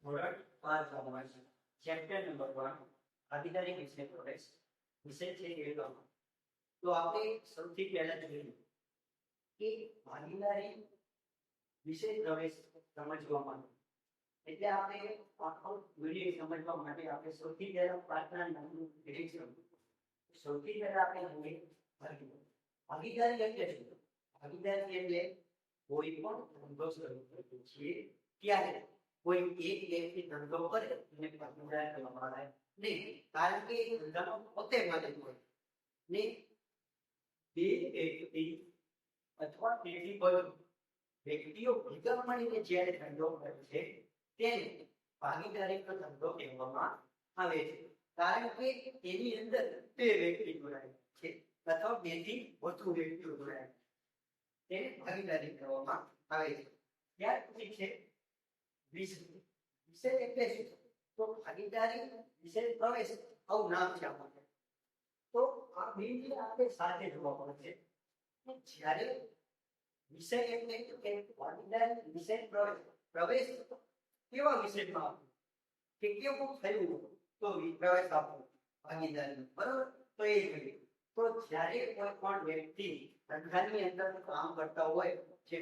ધોરણ 5 commerce chapter number 1 ભાગીદારી વિશે પ્રવેશ વિષય છે વેલકમ. તો આપણે સૌથી પહેલા જોઈએ કે ભાગીદારી વિશે પ્રવેશ સમજવા માટે એટલે આપણે આખો વિડિયો સમજવા માટે આપણે સૌથી પહેલા પ્રાર્થના નામનું નિરીક્ષણ સૌથી પહેલા આપણે જોઈએ ભાગીદારી એટલે શું? ભાગીદારી એટલે કોઈ પણ ધંધો શરૂ કરવો છે ત્યારે કોઈ એક વ્યક્તિ ધંધો કરે અને ભાગીદાર કરવામાં આવે નહીં, કારણ કે ધંધાનો પોતે માલિક હોય ને બે વ્યક્તિ અથવા તેથી વધુ વ્યક્તિઓ ભેગા મળીને જ્યારે ધંધો કરે છે તેને ભાગીદારીનો ધંધો કહેવામાં આવે છે, કારણ કે તેની અંદર બે વ્યક્તિ જોડાય છે અથવા બેથી વધુ વ્યક્તિઓ જોડાય તેને ભાગીદારી કહેવામાં આવે છે. ત્યાર પછી છે વિષય એટલે શું? તો ભાગીદારી વિષય પ્રવેશ આવું નામ છે આપણને. તો આ બે આપણે સાથે જોવા પડે છે. જ્યારે વિષય એટલે કે ભાગીદારી વિષય પ્રવેશ કેવા વિષયમાં કે કેવું થયું તો પ્રવેશ આપો ભાગીદારી, બરોબર? તો એ જોઈએ તો જ્યારે કોઈ પણ વ્યક્તિ ધંધાની અંદર કામ કરતા હોય છે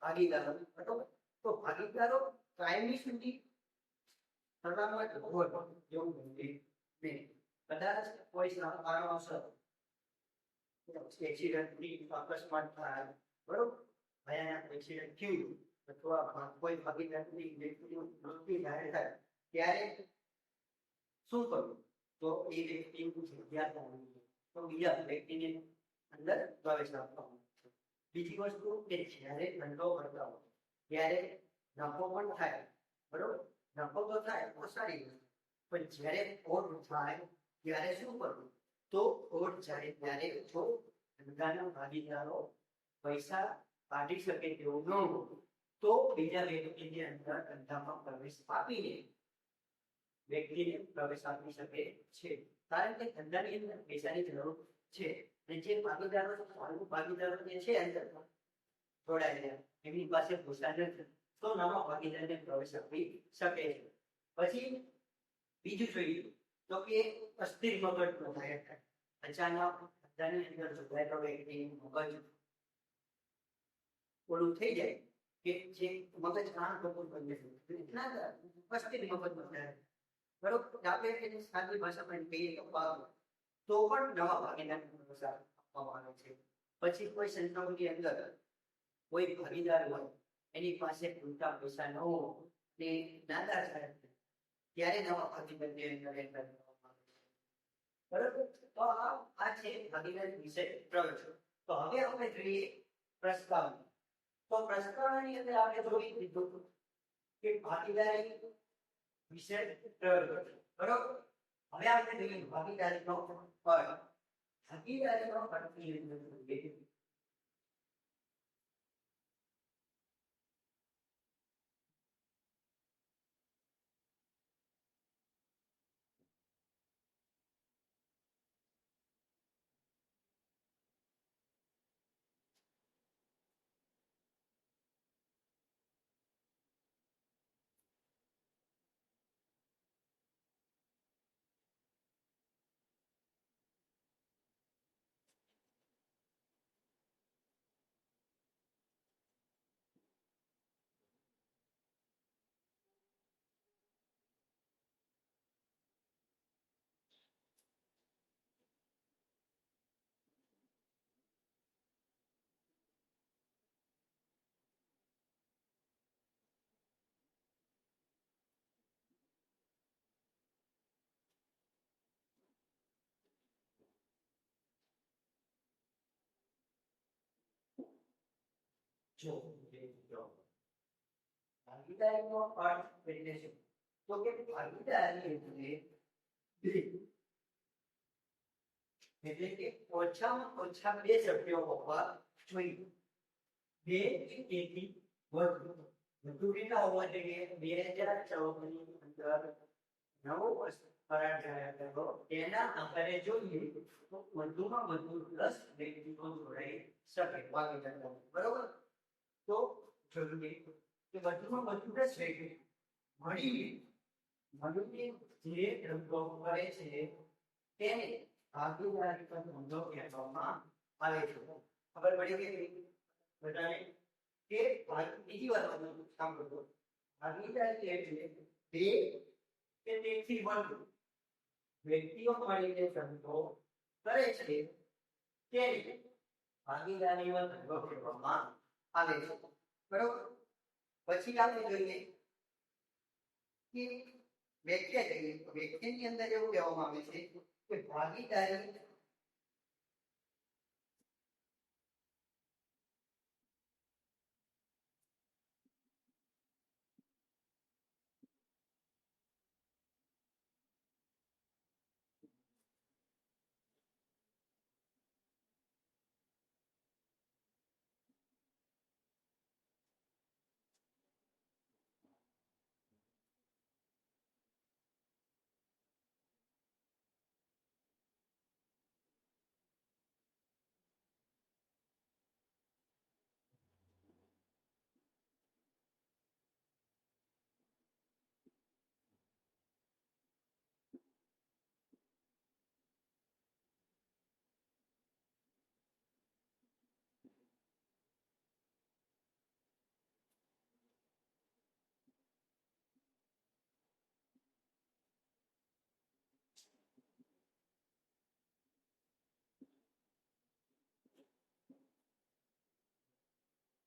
ભાગીદારો, બરોબર? તો ભાગીદારો કાયમી સુધી સલામત હોય એવું નહીં. કદાચ કોઈ કારણોસર એક્સિડન્ટની અકસ્માત થાય, બરોબર, ભયાનક એક્સિડન્ટ થયું અથવા કોઈ ભાગીદારની વ્યક્તિનું મૃત્યુ જાહેર થાય ત્યારે શું કરવું? તો એ વ્યક્તિનું જગ્યા તો બીજા વ્યક્તિને અંદર પ્રવેશ આપવાનો છે. બીજી વસ્તુ કે જ્યારે ધંધો કરતા હોય ત્યારે નફો પણ થાય, બરોબર? નફો તો થાય તો સારી વસ્તુ, પણ જ્યારે ખોટ થાય ત્યારે શું કરવું? તો ખોટ જાય ત્યારે જો ધંધાના ભાગીદારો પૈસા કાઢી શકે તેવું ન હોય તો બીજા વ્યક્તિની અંદર ધંધામાં પ્રવેશ આપીને વ્યક્તિને પ્રવેશ આપી શકે છે, કારણ કે ધંધાની અંદર પૈસાની જરૂર છે અને જે ભાગીદારો જે છે અંદર જોડાયેલા એમની પાસે પૈસા નથી તો નવા ભાગીદારને પ્રવેશ આપી શકે છે. પછી બીજું જોઈએ તો કે અસ્થિર મગજનો થાય. અચાનક ધંધાની અંદર જોડાયેલો વ્યક્તિ મગજ ઓલું થઈ જાય કે જે મગજ કામ કરતું બંધ થઈ જાય, અસ્થિર મગજ થાય, બરોબર? આપણે એની સાદી ભાષામાં કહીએ તો તો પણ નવા ભાગીદારને પ્રવેશ આપવામાં આવે છે. પછી કોઈ સંસ્થાઓની અંદર કોઈ ભાગીદાર હોય એની પાસે પૂરતા પૈસા ન હોય ને નાદાર થાય ત્યારે નવા ભાગીદારને અંદર એન્ટર કરવામાં આવે છે, બરોબર? તો આ છે ભાગીદારી વિષય પ્રવેશ. તો હવે આપણે જોઈએ પ્રસ્તાવના. તો પ્રસ્તાવનાની અંદર આપણે જોઈ લીધું કે ભાગીદારી વિષય પ્રવેશ, બરોબર? હવે આપણે જોઈએ ભાગીદારીનો અર્થ. ભાગીદારીનો અર્થ જોઈએ ભાગીદારીનો અર્થ એટલે શું? તો કે ભાગીદારી એટલે કે ઓછામાં ઓછા બે સભ્યો હોવા જોઈએ. બે તેથી વધુ કેટલા હોવા જોઈએ? 2014 ની અંદર નવો કરાર જાહેર કર્યો તેના આધારે જોઈએ તો વધુમાં વધુ 10 વ્યક્તિઓ જોડાઈ શકે ભાગીદાર, બરોબર? તો જરૂરી કે વધુમાં વધુ 10 વ્યક્તિ મળીને જે ધંધો કરે છે તેને ભાગીદારી પર ધંધો કહેવામાં આવે છે. ખબર પડી ગઈ બધાને કે બીજી વાત સાંભળો. ભાગીદારી એટલે બે કે તેથી વધુ વ્યક્તિઓ મળીને ધંધો કરે છે તેને ભાગીદારીનો ધંધો કહેવામાં આવે છે. બરોબર. પછી આપણે જોઈએ કે વ્યાખ્યા જોઈએ. વ્યાખ્યાની અંદર એવું કહેવામાં આવે છે કે ભાગીદારી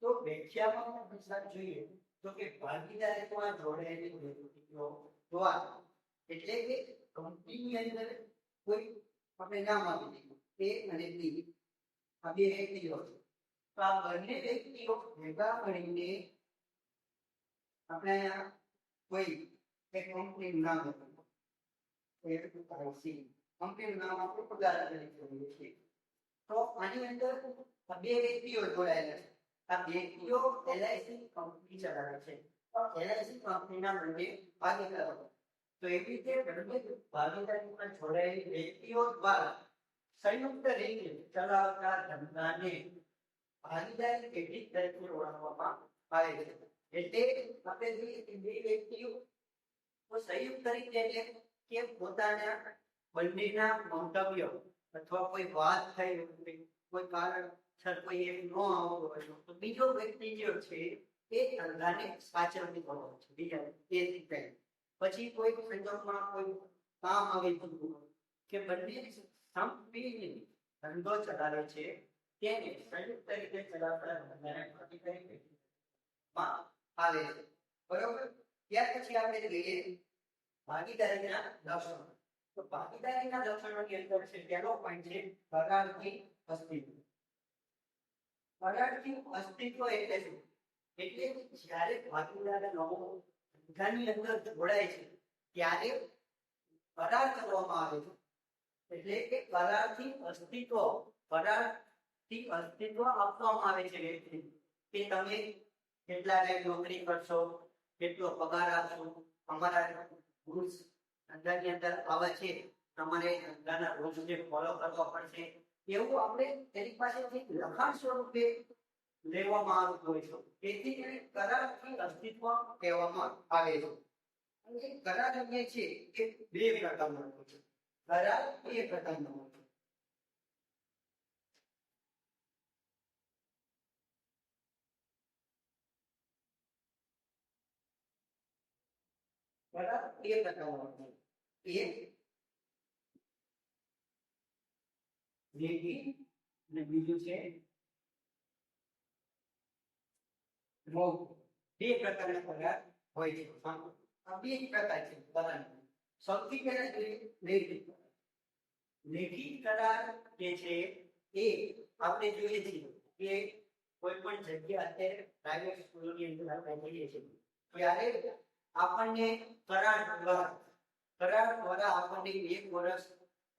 તો વ્યાખ્યામાં વિસ્તાર જોઈએ તો કે ભાગીદારીમાં જોડાયેલી વ્યક્તિઓ દ્વારા એટલે કે કંપનીની અંદર કોઈ આપણે નામ આપી દીધું એ અને બી આ બે વ્યક્તિઓ છે. તો આ બંને વ્યક્તિઓ ભેગા મળીને આપણે કોઈ એક કંપનીનું નામ આપીએ કંપનીનું નામ આપણે ઉદાહરણ તરીકે લઈએ છીએ. તો આની અંદર બે વ્યક્તિઓ જોડાયેલા છે. આ વ્યક્તિઓ LIC કંપની ચલાવે છે. LIC કંપનીના બંને ભાગીદારો. તો એવી રીતે બંને ભાગીદારીમાં જોડાયેલી વ્યક્તિઓ દ્વારા સંયુક્ત રીતે ચલાવતા ધંધાને ભાગીદારી પેઢી તરીકે ઓળખવામાં આવે છે. એટલે આપણે જોઈએ કે બે વ્યક્તિઓ સંયુક્ત રીતે એટલે કે પોતાના બંનેના મંતવ્ય અથવા કોઈ વાત થઈ કોઈ કારણ કોઈ એમ ન આવતું હોય તો બીજો વ્યક્તિ જે છે એ ધંધાને સાચવણી કરવો છે. બીજા એ રીતે પછી કોઈ સંજોગમાં કોઈ કામ આવી ગયું કે બંને સંપીને ધંધો ચલાવે છે તેને સંયુક્ત રીતે ચલાવતા ધંધાને ભાગીદારી આવે છે. બરોબર. ત્યાર પછી આપણે જોઈએ ભાગીદારીના લક્ષણો. તો ભાગીદારીના લક્ષણોની અંદર છે પહેલો પોઈન્ટ છે કરારથી અસ્તિત્વ. કરારથી અસ્તિત્વ એટલે શું? એટલે જ્યારે ભાગીદાર લોકો ધંધાની અંદર જોડાય છે ત્યારે કરાર કરવામાં આવે છે. એટલે કે કરારથી અસ્તિત્વ આપવામાં આવે છે વ્યક્તિને કે તમે કેટલા ટાઈમ નોકરી કરશો, કેટલો પગાર આપશો, અમારા રૂલ્સ ધંધાની અંદર આવા છે, તમારે ધંધાના રૂલ્સને ફોલો કરવા પડશે. એવું આપણે તેની પાસેથી લખાણ સ્વરૂપે લેવામાં આવતું હોય છે. તેથી એને કરારથી અસ્તિત્વ કહેવામાં આવે છે. અને કરાર જે છે એ બે પ્રકારનો હોય છે. કરાર બે પ્રકારનો હોય છે. કરાર બે પ્રકારનો હોય છે. એક લેખિત અને બીજું છે મૌખિક. બે પ્રકારના કરાર હોય છે. આ બે પ્રકાર છે કરાર. સૌથી પહેલા લેખિત. લેખિત કરાર જે છે એ આપણે જોઈએ છીએ કે કોઈ પણ જગ્યા અત્યારે પ્રાઇવેટ સ્કૂલોની અંદર આપણે જોઈએ છીએ ત્યારે આપણને કરાર દ્વારા આપણને 1 વર્ષ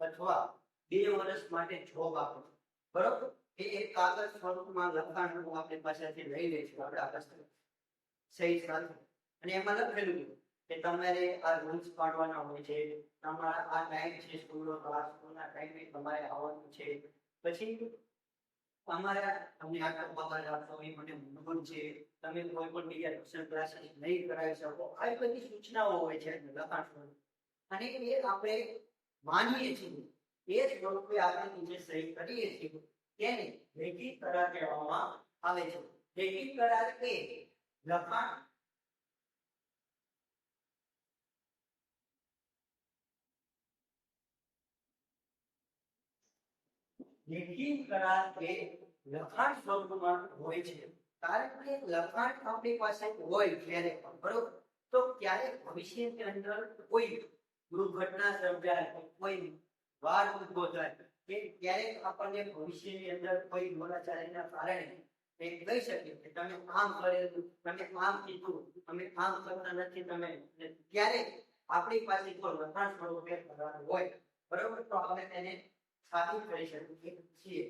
અથવા 2 વર્ષ માટે જોબ આપે. બરોબર. એ એક કાગળ સ્વરૂપમાં લખાણ આપણી પાસેથી લઈ લે છે આપણા પાસે સહી સાથે અને એમાં લખેલું છે કે તમારે આ રૂલ્સ પાડવાના હોય છે, તમારા આ ટાઈમ છે સ્કૂલનો, આ સ્કૂલના ટાઈમે તમારે આવવાનું છે, પછી તમારે તમને આટલો પગાર આપવો એ મને મંજૂર છે, તમે કોઈ પણ બીજા ટ્યુશન ક્લાસીસ નહીં કરાવી શકો, આવી બધી સૂચનાઓ હોય છે લખાણ સ્વરૂપ, અને એ આપણે માનીએ છીએ એ સ્વરૂપે આપણે જે સહી કરીએ છીએ તેને લેખિત કરાર કહેવામાં આવે છે. લેખિત કરાર એ લખાણ લેખિત કરાર એ લખાણ સ્વરૂપમાં હોય છે. કારણ કે લખાણ આપણી પાસે હોય ત્યારે પણ બરોબર, તો ક્યારેક ભવિષ્યની અંદર કોઈ દુર્ઘટના સર્જાય, કોઈ વાર ઉભો થાય કે ક્યારેક આપણને ભવિષ્યની અંદર કોઈ બોલાચાલીના કારણે એ કહી શકે કે તમે આમ કરેલું, તમે આમ કીધું, તમે આમ કરતા નથી, તમે ક્યારેક આપણી પાસે જો લખાણ સ્વરૂપે કરાર હોય બરોબર, તો આપણે તેને સાબિત કરી શકીએ છીએ.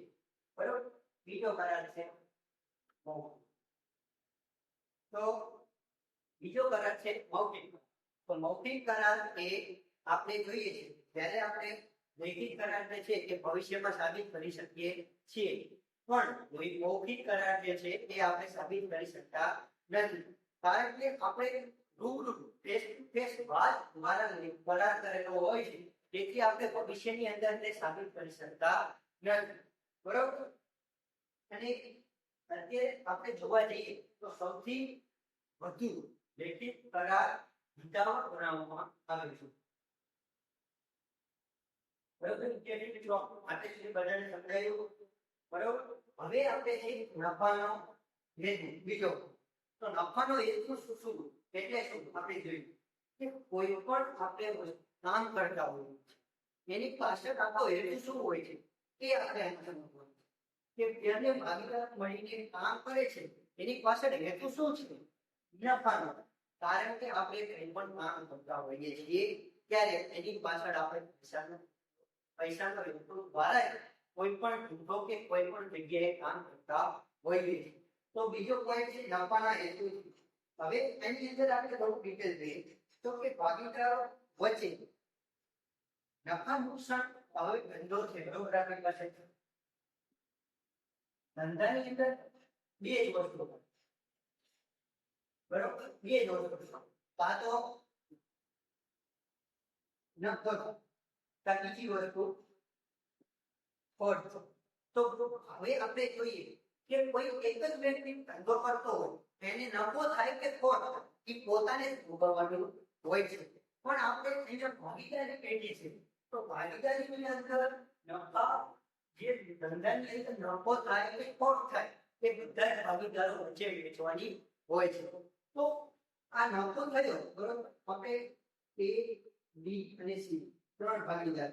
બરોબર. બીજો કરાર છે મૌખિક. તો બીજો કરાર છે મૌખિક. તો મૌખિક કરાર એ આપણે જોઈએ છે જ્યારે આપણે લેખિત કરાર છે કે ભવિષ્યમાં સાબિત કરી શકીએ છીએ, પણ મૌખિક કરાર જે છે એ આપણે સાબિત કરી શકતા નથી. કારણ કે આપણે રૂબરૂ ફેસ ટુ ફેસ વાત દ્વારા કરાર કરેલો હોય છે, તેથી આપણે ભવિષ્યની અંદર તે સાબિત કરી શકતા નથી. બરોબર. અને અત્યારે આપણે જોવા જઈએ તો સૌથી વધુ લેખિત કરાર ગીતામાં બનાવવામાં આવે છે. બરોબર. વિદ્યાર્થી મિત્રો, આપણે જે બધાને સમજાયું બરોબર. હવે આપણે છે નફાનો હેતુ બીજો. તો નફાનો હેતુ શું એટલે શું આપણે જોઈએ કે કોઈ પણ આપણે કામ કરતા હોય એની પાછળ આખો હેતુ શું હોય છે એ આપણે સમજવું કે જેને ભાગીદાર મળીને કામ કરે છે એની પાછળ હેતુ શું છે? નફાનો. કારણ કે આપણે કંઈ પણ કામ કરતા હોઈએ છીએ ત્યારે એની પાછળ આપણે પૈસાનો હેતુ દ્વારા કોઈ પણ ધંધો કે કોઈ પણ જગ્યાએ કામ કરતા હોઈએ છીએ. તો બીજો પોઈન્ટ છે નફાના હેતુ. હવે એની અંદર આપણે થોડું ડિટેલ જોઈએ તો કે ભાગીદારો વચ્ચે નફા નુકસાન. હવે ધંધો છે બરોબર, આપણી પાસે ધંધાની અંદર બે જ વસ્તુ બરોબર, બે જ વસ્તુ, કાં તો નફો કાં બીજી વસ્તુ ખોટ. તો હવે આપણે જોઈએ કે કોઈ એક જ વ્યક્તિ ધંધો કરતો હોય એને નફો થાય કે ખોટ એ પોતાને ભોગવવાનું હોય છે, પણ આપણે અહીંયા ભાગીદારી પેટી છે તો ભાગીદારીની અંદર નફા જે ધંધાની અંદર નફો થાય કે ખોટ થાય એ બધા જ ભાગીદારો વચ્ચે વેચવાની હોય છે. તો આ નફો થયો બરોબર, આપણે એ બી અને સી ત્રણ ભાગીદાર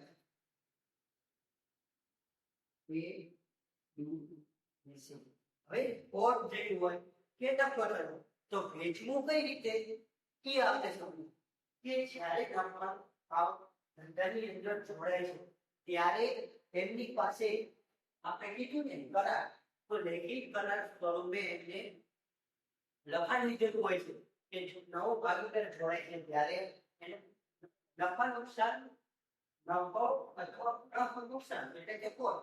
એ બી અને સી. હવે ખોટ જે હોય કે નફો થયો તો વેચવું કઈ રીતે એ આપણે સમજવું કે જ્યારે નફા આ ધંધાની અંદર જોડાય છે ત્યારે એમની પાસે આપણે કીધું ને કરાર, તો લેખિત કરાર સ્વરૂપે એમને લખાણ લીધેલું હોય છે કે નવો ભાગીદાર જોડાય છે ત્યારે એને નફા નુકસાન, નફો અથવા નફા નુકસાન એટલે કે ખોટ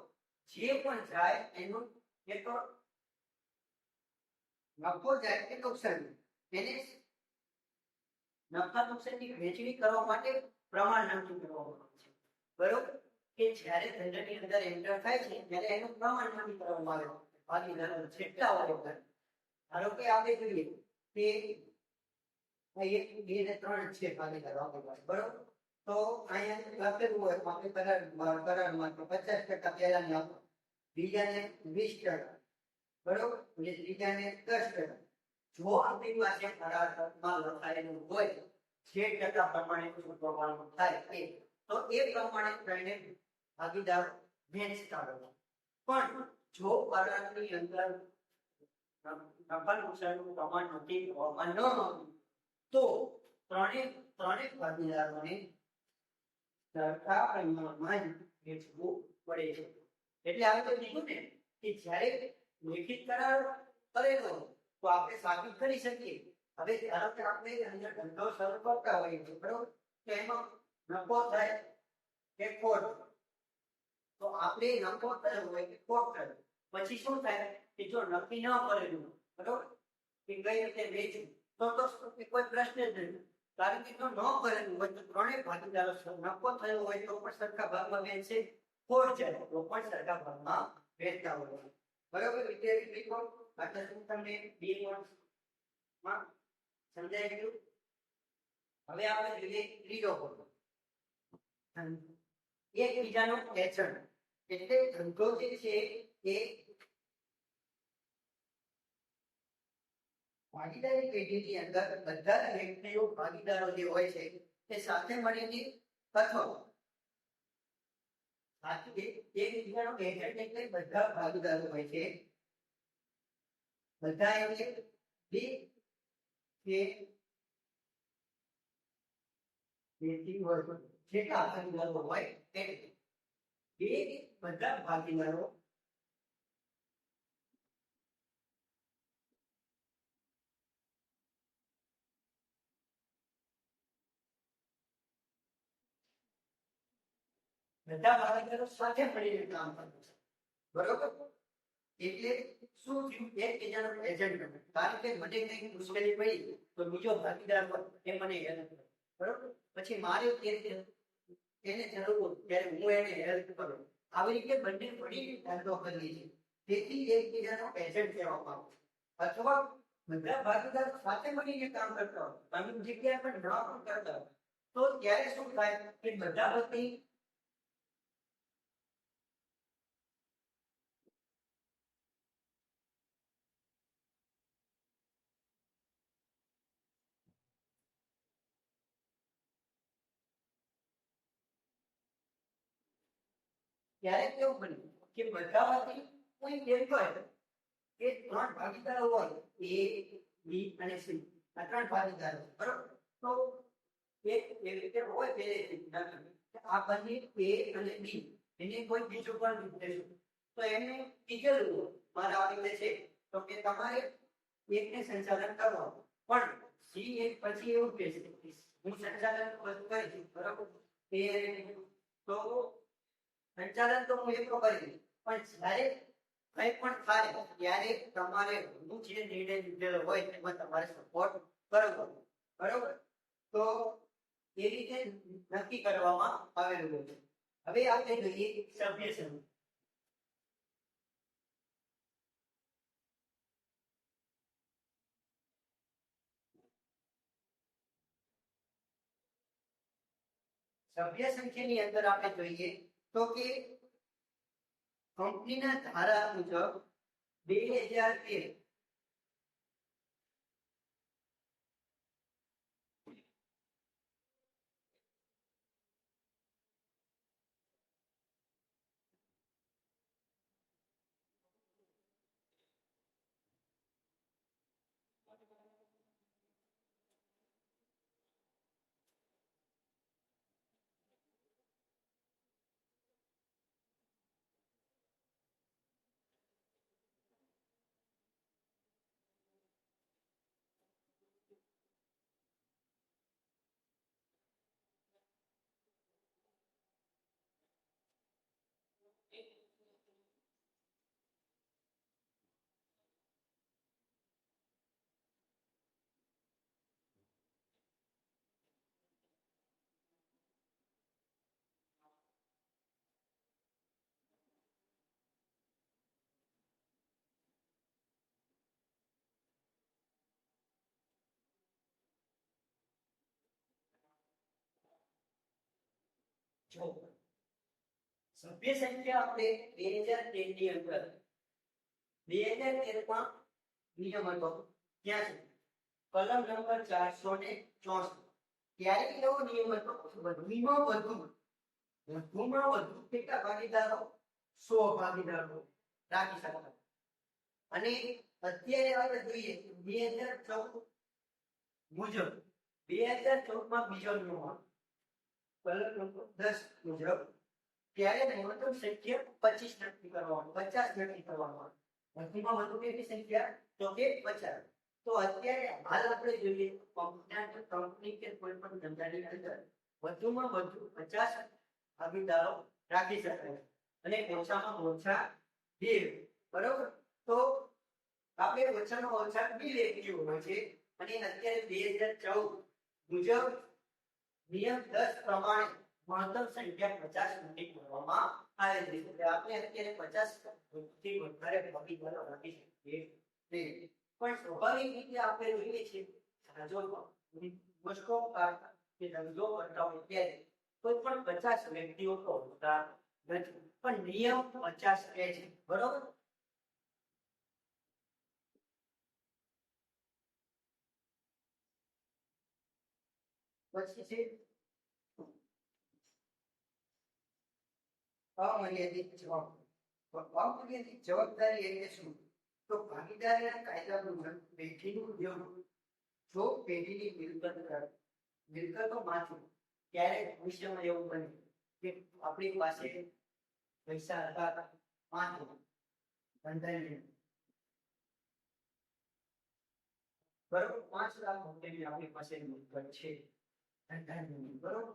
જે પણ જાય એનું એક નફો જાય કે નુકસાન એને નફા નુકસાનની વહેંચણી કરવા માટે પ્રમાણ નક્કી કરવામાં આવે છે. બરોબર. કે જ્યારે ધંધાની અંદર એન્ટર થાય છે ત્યારે એનું પ્રમાણ નક્કી કરવામાં આવે છે. ભાગીદારો જેટલા હોય ધારો કે આપણે જોઈએ કે 1, 2 ને 3 છે ભાગીદારો આપણી પાસે બરોબર, તો અહીંયા લખેલું હોય આપણે કરારમાં 50% પહેલાને આપો, બીજાને 20%, બરોબર, અને ત્રીજાને 10%. જો આપણી પાસે કરારમાં લખાયેલું હોય જે ટકા પ્રમાણે ચૂકવવાનું થાય તો એ પ્રમાણે થઈને ભાગીદારો વહેંચતા હોય. પણ જો કરારની અંદર નફા નુકસાનનું પ્રમાણ નક્કી કરવામાં ન આવ્યું તો ત્રણેય ભાગીદારોને સરખા પ્રમાણમાં વેચવું પડે છે. એટલે હવે તો કીધું ને કે જ્યારે લેખિત કરાર કરેલો તો આપણે સાબિત કરી શકીએ. હવે ધારો કે આપણે અંદર ધંધો શરૂ કરતા હોઈએ છીએ બરોબર, તો એમાં નફો થાય કે ખોટ, તો આપણે નફો થયો હોય કે ખોટ થયો પછી શું થાય કે જો નક્કી ન કરેલું બરોબર કે કઈ રીતે વેચવું, તો કોઈ પ્રશ્ન જ નથી. કારણ કે જો ન કરેલું હોય તો ત્રણેય ભાગીદારો નફો થયો હોય તો પણ સરખા ભાગમાં વેચશે, ખોટ જાય તો પણ સરખા ભાગમાં વેચતા હોય. બરોબર વિદ્યાર્થી મિત્રો, આટલા શું તમને બે માં સમજાઈ ગયું? હવે આપણે જોઈએ ત્રીજો ભાગ, એકબીજાનો એજન્ટ. એટલે ધંધો જે છે એ ભાગીદારી પેઢીની અંદર બધા વ્યક્તિઓ ભાગીદારો જે હોય છે તે સાથે મળીને અથવા એકબીજાનો એજન્ટ એટલે બધા ભાગીદારો હોય છે. બધા એટલે બે કે જેટલા ભાગીદારો હોય એટલે બે બધા ભાગીદારો સાથે મળીને કામ કરે છે. બરોબર? એટલે શું થયું, એકબીજાનો એજન્ટ બને. કારણ કે મને કંઈક મુશ્કેલી પડી તો બીજો ભાગીદાર એ મને હેલ્પ કરે. બરોબર? પછી મારે એને જરૂર હોય ત્યારે હું એને હેલ્પ કરું. આવી રીતે બંને મળીને ધંધો કરીએ છીએ. તેથી એકબીજાનો એજન્ટ કહેવામાં આવે. અથવા બધા ભાગીદારો સાથે મળીને કામ કરતા હોય, અમુક જગ્યાએ પણ ન પણ કરતા હોય, તો ત્યારે શું થાય કે બધા વતી ત્યારે કેવું બન્યું કે બધામાંથી કોઈ કેમ હોય કે ત્રણ ભાગીદારો હોય, એ બી અને સી, આ ત્રણ ભાગીદારો. બરોબર? તો એક એવી રીતે હોય પહેલેથી આ બંને એ અને બી, એને કોઈ બીજું પણ દેશું તો એને કીધેલું મારા વાળીને છે તો કે તમારે એકને સંચાલન કરવાનું. પણ સી એક પછી એવું કહે છે હું સંચાલન બધું કરીશ. બરોબર? તો સંચાલન તો હું એકલો કરી, પણ જ્યારે કંઈ પણ થાય ત્યારે તમારે હું જે નિર્ણય લીધેલો હોય એમાં તમારે સપોર્ટ કરવો. બરોબર? તો એ રીતે નક્કી કરવામાં આવેલું છે. હવે આપણે જોઈએ સભ્ય સમૂહ. સભ્ય સંખ્યાની અંદર આપણે જોઈએ તો કે કંપનીના ધારા મુજબ 2013 સભ્ય સંખ્યા આપણે 2013 ની અંદર 2013 માં નિયમ હતો ત્યાં કલમ નંબર 464. ત્યારે એવો નિયમ હતો વધુમાં વધુ કેટલા ભાગીદારો 100 ભાગીદારો રાખી શકતા. અને અત્યારે આપણે જોઈએ 2014 મુજબ 2014 માં બીજો નિયમ કલમ નંબર 10 મુજબ ત્યારે ન્યૂનતમ સંખ્યા 25 નક્કી કરવાનું, 50 નક્કી કરવાનું. વધુમાં વધુ કેટલી સંખ્યા તો કે 50. તો અત્યારે હાલ આપણે જોઈએ કંપની કે કોઈ પણ ધંધાની અંદર વધુમાં વધુ 50 ભાગીદારો રાખી શકાય અને ઓછામાં ઓછા 2. બરોબર? તો આપણે ઓછામાં ઓછા 2 વ્યક્તિઓ હોય છે અને અત્યારે 2014 મુજબ નિયમ 10 પ્રમાણે મહત્તમ સંખ્યા 50 સુધી કરવામાં આવેલી છે. આપણે અત્યારે 50 થી વધારે ભાગીદારો રાખી શકીએ નહીં. પણ સ્વાભાવિક રીતે આપણે જોઈએ છીએ જો મોસ્ટ ઓફ કે ધંધો કરતા હોય ત્યારે કોઈ પણ 50 વ્યક્તિઓ તો હોતા નથી, પણ નિયમ 50 કહે છે, બરોબર. પછી છે અમર્યાદિત જવાબદારી. તો અમર્યાદિત જવાબદારી એટલે શું? તો ભાગીદારીના કાયદા મુજબ પેઢીનું યોગ જો પેઢીની મિલકતોમાંથી ક્યારેક ભવિષ્યમાં એવું બને કે આપણી પાસે પૈસા હતા 5 બંધાઈ બરોબર, 5 લાખ રૂપિયાની આપણી પાસે મિલકત છે બંધાઈ બરોબર.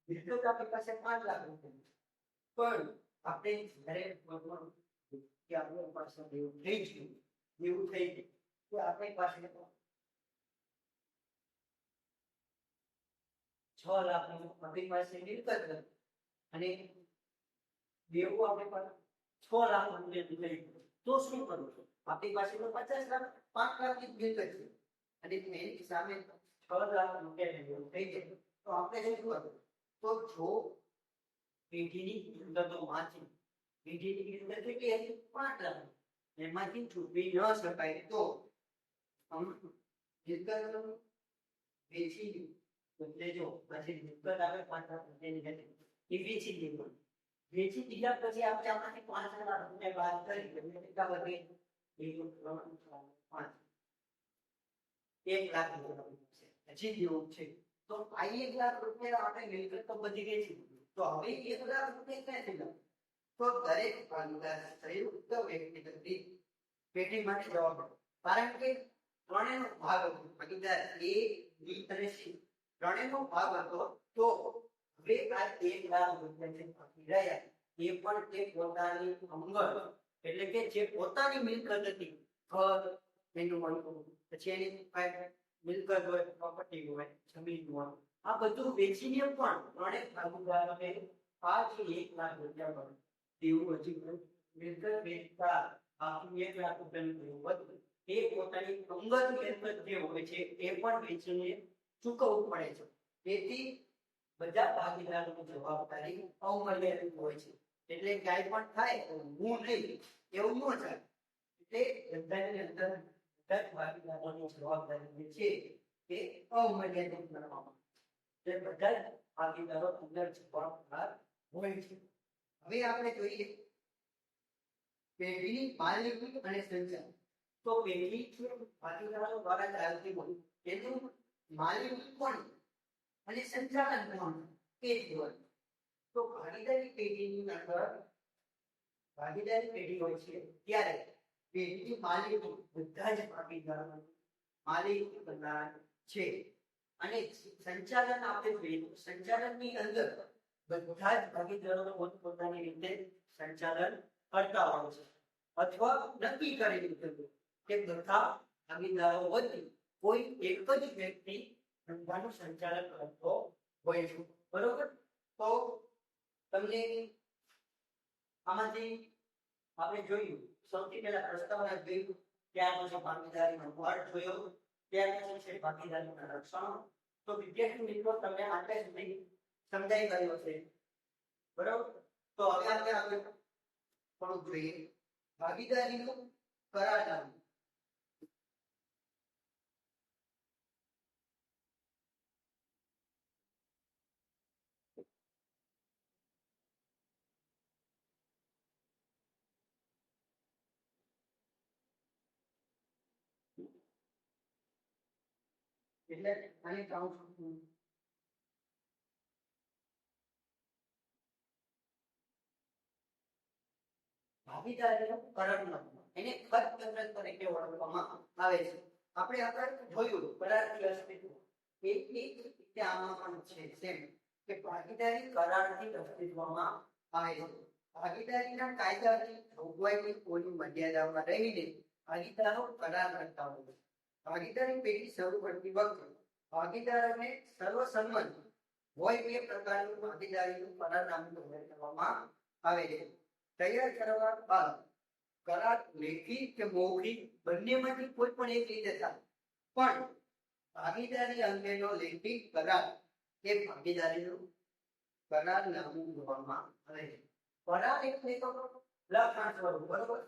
મિલકત આપણી પાસે 5 લાખ રૂપિયા, પણ આપણે જ્યારે કે આપણી પાસે દેવું થઈ ગયું તો આપણી પાસે 6 લાખ આપણી પાસે મિલકત હતી અને દેવું આપણી પાસે 6 લાખ રૂપિયા થઈ ગયું, તો શું કરવું? આપણી પાસે તો 50 લાખ 5 લાખની મિલકત છે અને એની સામે 6 લાખ રૂપિયા દેવું થઈ જાય, તો આપણે શું કરવું? તો જો પેઢીની મિલકતોમાંથી પેઢીની મિલકત કેટલી હતી? 5 લાખ, એમાંથી છૂટવી ન શકાય તો મિલકત વેચી દઉં. એટલે જો પછી મિલકત આવે 5 લાખ રૂપિયાની હતી એ વેચી દેવું. વેચી દીધા પછી આપણે આમાંથી 5 લાખ રૂપિયા બાદ કરી એટલે કેટલા વધે? 1 લાખ રૂપિયા હજી દેવું છે. તો આ 1 લાખ રૂપિયા આપણે મિલકત તો બધી વેચી, તો હવે 1 લાખ રૂપિયા ક્યાંથી લાવ? તો દરેક ભાગીદાર સંયુક્ત વ્યક્તિગત પેઢી માટે જવાબદાર, કારણ કે ત્રણેયનો ભાગ હતો, ભાગીદાર A, B અને C ત્રણેયનો ભાગ હતો. તો હવે આ 1 લાખ રૂપિયા બાકી રહ્યા એ પણ તે પોતાની અંગત એટલે કે જે પોતાની મિલકત હતી, ઘર, એનું મળતું, પછી એની મિલકત હોય, પ્રોપર્ટી હોય, જમીન હોય, આ બધું વેચીને પણ ત્રણેય ભાગીદારોને આ જે 1 લાખ રૂપિયા મળે તેવું હજી મિલકત વેચતા બાકી 1 લાખ રૂપિયાનું વધુ એ પોતાની અંગત મિલકત જે હોય છે એ પણ વેચીને ચૂકવવું પડે છે. તેથી બધા ભાગીદારોની જવાબદારી અમર્યાદિત હોય છે. એટલે કાંઈ પણ થાય તો હું નહીં એવું ન ચાલે. એટલે બધાની અંદર બધા ભાગીદારોની જવાબદારી જે છે એ અમર્યાદિત ગણવામાં આવે. બધા ભાગીદારો અંદર જવાબદાર હોય છે. હવે આપણે જોઈએ પેઢીની માલિકી અને સંચાલન. તો પેઢી ભાગીદારો દ્વારા ચાલતી હોય તેનું માલિકી કોણ અને સંચાલન કોણ તે જોવાનું. તો ભાગીદારી પેઢીની અંદર ભાગીદારી પેઢી હોય છે ત્યારે પેઢીની માલિકી બધા જ ભાગીદારો માલિકી બનાર છે અને સંચાલન આપણે જોઈએ સંચાલનની અંદર બધા જ ભાગીદારો પોતપોતાની રીતે સંચાલન કરતા હોય છે અથવા નક્કી કરેલી રીતે કે બધા ભાગીદારો વચ્ચે કોઈ એક જ વ્યક્તિ ધંધાનું સંચાલન કરતો હોય છે, બરોબર. તો તમને આમાંથી આપણે જોયું સૌથી પહેલા પ્રસ્તાવના જોયું, ત્યાર પછી ભાગીદારીનો અર્થ જોયો, ત્યાર પછી છે ભાગીદારીના લક્ષણો. તો વિદ્યાર્થી મિત્રો તમને આટલે સુધી સમજાઈ ગયું છે, બરાબર. તો હવે આપણે આગળ થોડુંક જોઈએ ભાગીદારીનો કરારનામું. એટલે આને કાઉન્ટ ભાગીદારીનો કરારનામું એને ખતપત્ર તરીકે ઓળખવામાં આવે છે. આપણે આગળ જોયું કરારથી અસ્તિત્વ એક રીતે આમાં પણ છે સેમ કે ભાગીદારી કરારથી અસ્તિત્વમાં આવે છે. ભાગીદારીના કાયદાની જોગવાઈની કોઈ મર્યાદામાં રહીને ભાગીદારો કરાર કરતા હોય. ભાગીદારી પેઢી શરૂ કરતી વખતે ભાગીદારોને સર્વસંમત હોય એ પ્રકારનું ભાગીદારીનું કરારનામું તૈયાર કરવામાં આવે છે. તૈયાર કરવા બાદ કરાર લેખિત કે મૌખિક બંનેમાંથી કોઈ પણ એક રીતે થાય, પણ ભાગીદારી અંગેનો લેખિત કરાર એ ભાગીદારીનું કરારનામું કહેવામાં આવે છે. કરાર એટલે તો લખાણ સ્વરૂપ, બરોબર.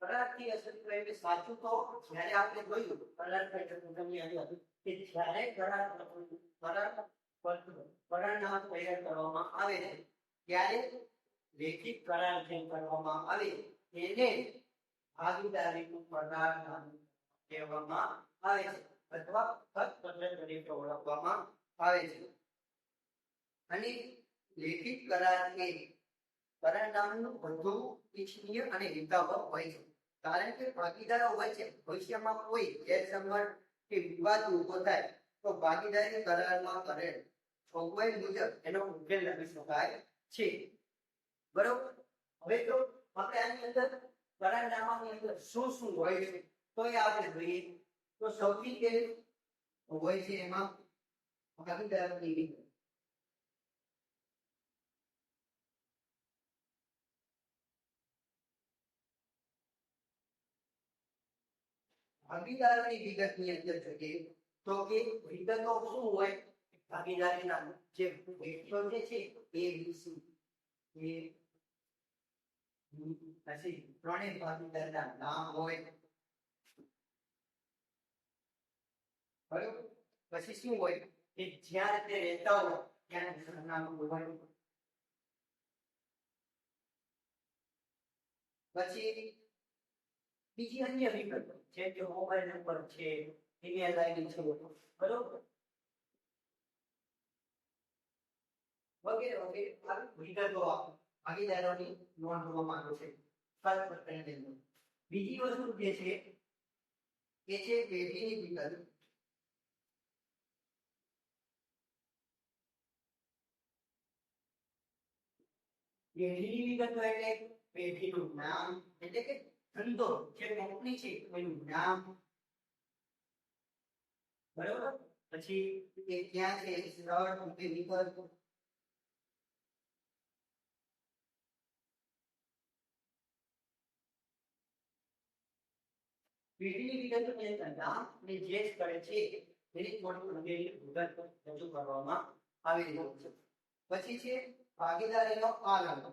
કરારથી અસર એટલે સાચું તો જ્યારે આપણે જોયું કરાર તમને આવ્યું કે જ્યારે કરારનામું તૈયાર કરવામાં આવે છે ત્યારે લેખિત કરાર જે કરવામાં આવે એને ભાગીદારીનું કરારનામું કહેવામાં આવે છે અથવા ખતપત્ર તરીકે ઓળખવામાં આવે છે. અને લેખિત કરાર એ કરારનામું વધુ ઇચ્છનીય અને હિતાવહ હોય છે, કારણ કે ભાગીદારો વચ્ચે ભવિષ્યમાં કોઈ ગેરસમજ કે વિવાદ ઉભો થાય તો ભાગીદારી કરારમાં કરેલ જોગવાઈ મુજબ એનો ઉકેલ લાવી શકાય છે. બરોબર. હવે તો આપણે આની અંદર કરારનામાની અંદર શું શું હોય છે તો એ આપણે જોઈએ. તો સૌથી પહેલું હોય છે એમાં ભાગીદારોની વિગત. ભાગીદારોની વિગતની અંદર જોઈએ તો કે વિગતો શું હોય? ભાગીદારીના જે વ્યક્તિઓ છે ABC એ પછી ત્રણેય ભાગીદારના નામ હોય. બરાબર. પછી શું હોય કે જ્યાં તે રહેતા હોય ત્યાં સરનામું હોય. પછી બીજી અન્ય વિગતો જેમ કે મોબાઈલ નંબર છે, ઈમેલ આઈડી છે, બરોબર, વગેરે વગેરે વિગતો ભાગીદારોની નોંધવામાં આવે છે. બીજી વસ્તુ જે છે એ છે પેઢીની વિગત. પેઢીની વિગતો એટલે પેઢીનું નામ, એટલે કે ધંધો જે કંપની છે એનું નામ, બરોબર. પછી એ ક્યાં છે સ્થળ, એ વિગત. પેઢીની વિગતની અંદર નામ અને જે સ્થળે છે એની થોડી વગેરે વિગત રજૂ કરવામાં આવી રહી છે. પછી છે ભાગીદારીનો આરંભ.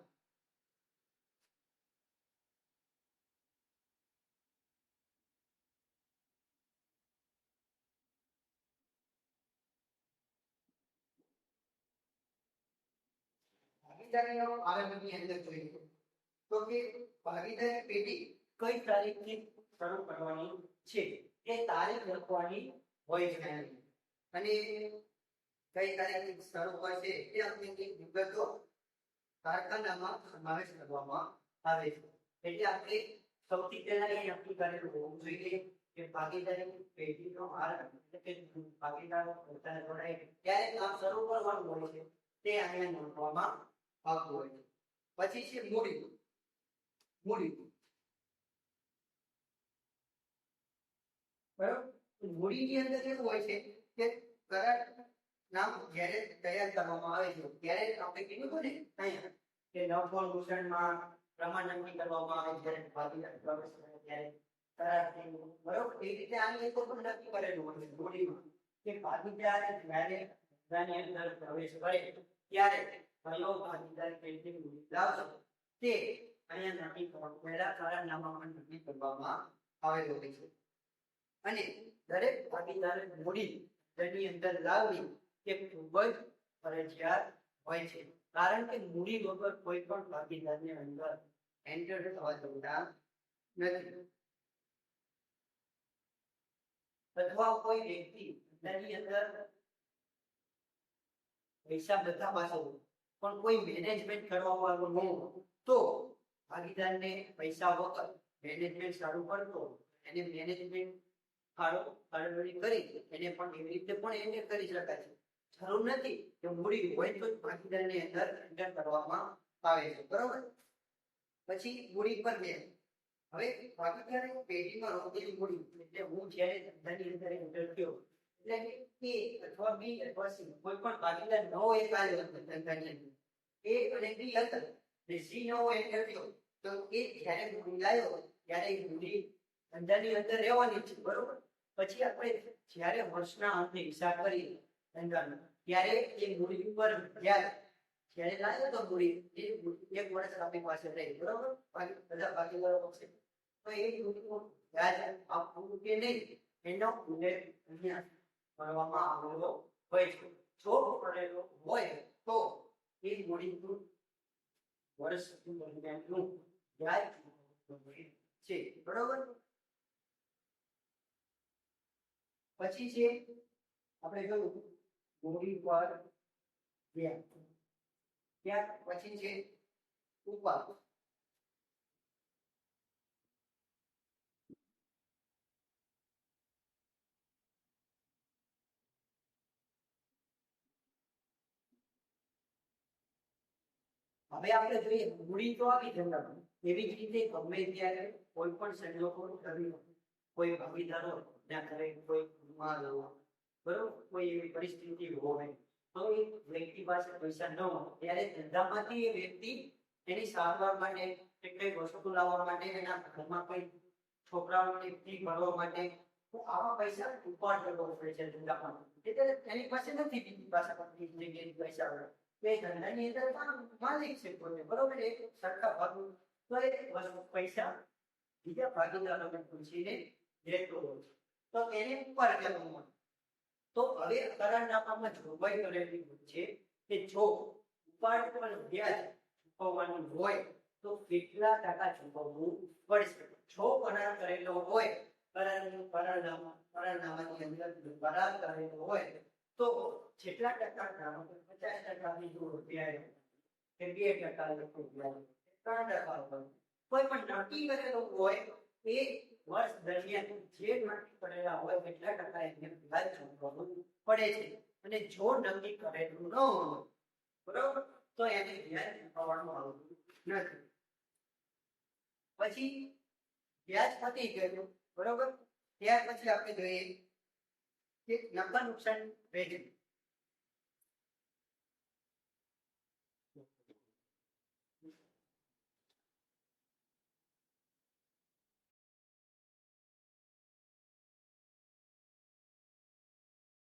ભાગીદારીનો આરંભની અંદર જોઈએ તો કે ભાગીદારી પેઢી કઈ તારીખથી શરૂ કરવાની છે એ તારીખ લખવાની હોય છે અને કઈ તારીખથી શરૂ હોય છે એ અંગેની વિગતો કારખાનામાં સમાવેશ કરવામાં આવે છે. એટલે આપણે સૌથી પહેલા એ નક્કી કરેલું હોવું જોઈએ કે ભાગીદારી પેઢીનો આરંભ, એટલે કે ભાગીદારો પોતાને જોડાય ત્યારે કામ શરૂ કરવાનું હોય છે તે અહીંયા નોંધવામાં આવતું હોય છે. પછી છે મૂડી. બરાબર. મૂડીની અંદર એવું હોય છે કે કરાર નામ જ્યારે તૈયાર કરવામાં આવે છે ત્યારે આપણે કીધું ને અહીંયા કે નફો નુકસાનમાં પ્રમાણ નક્કી કરવામાં આવે જ્યારે ભાગીદાર પ્રવેશ કરે ત્યારે કરાર થયેલો, બરાબર. એ રીતે આની અંદર પણ નક્કી કરેલું હોય છે મૂડીમાં કે ભાગીદાર જ્યારે ધંધાની અંદર પ્રવેશ કરે ત્યારે કયો ભાગીદાર કેટલી મૂડી લાવશે તે અહીંયા નક્કી કરવાનું પહેલા કરારનામામાં નક્કી કરવામાં આવેલું હોય છે. અને દરેક ભાગીદારે મૂડી તેની અંદર લાવવી તે ખૂબ જ ફરજિયાત હોય છે, કારણ કે મૂડી વગર કોઈ પણ ભાગીદારની અંદર એન્ટર થવા દેતા નથી. અથવા કોઈ વ્યક્તિ તેની અંદર પૈસા બધા પાસે પણ કોઈ મેનેજમેન્ટ કરવા વાળું ન હોય તો ભાગીદારને પૈસા વગર મેનેજમેન્ટ સારું પડતો એને મેનેજમેન્ટ ફાળવણી કરી એને પણ એવી રીતે પણ એને કરી શકાય છે. જરૂર નથી કે મૂડી હોય તો ભાગીદારની અંદર એન્ટર કરવામાં આવે છે, બરોબર. પછી મૂડી પર વ્યાજ. હવે ભાગીદારી પેઢીમાં રોકેલી મૂડી એટલે હું જ્યારે ધંધાની અંદર એન્ટર થયો એટલે કે A અથવા B અથવા C કોઈ પણ ભાગીદાર ન હોય કાલે ધંધાની અંદર A અને B હતા અને C ન હોય એન્ટર થયો તો એ જ્યારે મૂડી લાવ્યો ત્યારે એ મૂડી ધંધાની અંદર રહેવાની છે, બરોબર. પછી આપણે જ્યારે વર્ષના અંતે હિસાબ કરીએ ધંધાનો ત્યારે એ મૂડી ઉપર વ્યાજ જ્યારે લાવ્યો તો મૂડી એ એક વર્ષ આપણી પાસે રહી, બરોબર. બધા ભાગીદારો પાસે તો એ મૂડીનું વ્યાજ આપવું કે નહીં એનો ઉલ્લેખ અહીંયા કરવામાં આવેલો હોય છે. જો કરેલો હોય તો એ મૂડીનું વર્ષ દરમિયાનનું વ્યાજ છે, બરોબર. પછી છે આપણે જોયું મૂડી પર વ્યાજ, ત્યાર પછી છે ઉપાડ. હવે આપણે જોઈએ મૂડી તો આવી ધંધામાં, એવી જ રીતે ગમે ત્યારે કોઈ પણ સંજોગો કોઈ ભાગીદારો ના કરે કોઈ ગુમાવ બરોબર કોઈ એવી પરિસ્થિતિ હોય તો એ વ્યક્તિ પાસે પૈસા ન હોય ત્યારે ધંધામાંથી એ વ્યક્તિ એની સારવાર માટે કઈ વસ્તુ લાવવા માટે એના ઘરમાં કોઈ છોકરાઓની ફી ભરવા માટે આવા પૈસા ઉપાડ કરવો પડે છે ધંધામાં. એટલે એની પાસે નથી બીજી પાસે પણ પૈસા એ ધંધાની અંદર માલિક છે કોઈ, બરોબર. એક સરખા ભાગનું તો એ પૈસા બીજા ભાગીદારોને પૂછીને લેતો હોય તો એને ઉપર કહેવામાં. તો હવે કરારનામામાં જોગવાઈ કરેલી છે કે જો ઉપાડ પર વ્યાજ ચૂકવવાનું હોય તો કેટલા ટકા ચૂકવવું પડશે. જો કરાર કરેલો હોય કરારનામાની અંદર કરાર કરેલો હોય તો જેટલા ટકા 50% જો રૂપિયા કે 2% રૂપિયા 3% કોઈ પણ નક્કી કરેલો હોય એ વર્ષ દરમિયાન જે નક્કી કરેલા હોય એટલા ટકા એને વ્યાજ ચૂકવવું પડે છે. અને જો નક્કી કરેલું ન હોય બરોબર તો એને વ્યાજ ચૂકવવાનું આવતું નથી. પછી વ્યાજ પતી ગયું, બરોબર. ત્યાર પછી આપણે જોઈએ કે નફા નુકસાન વહેંચણી.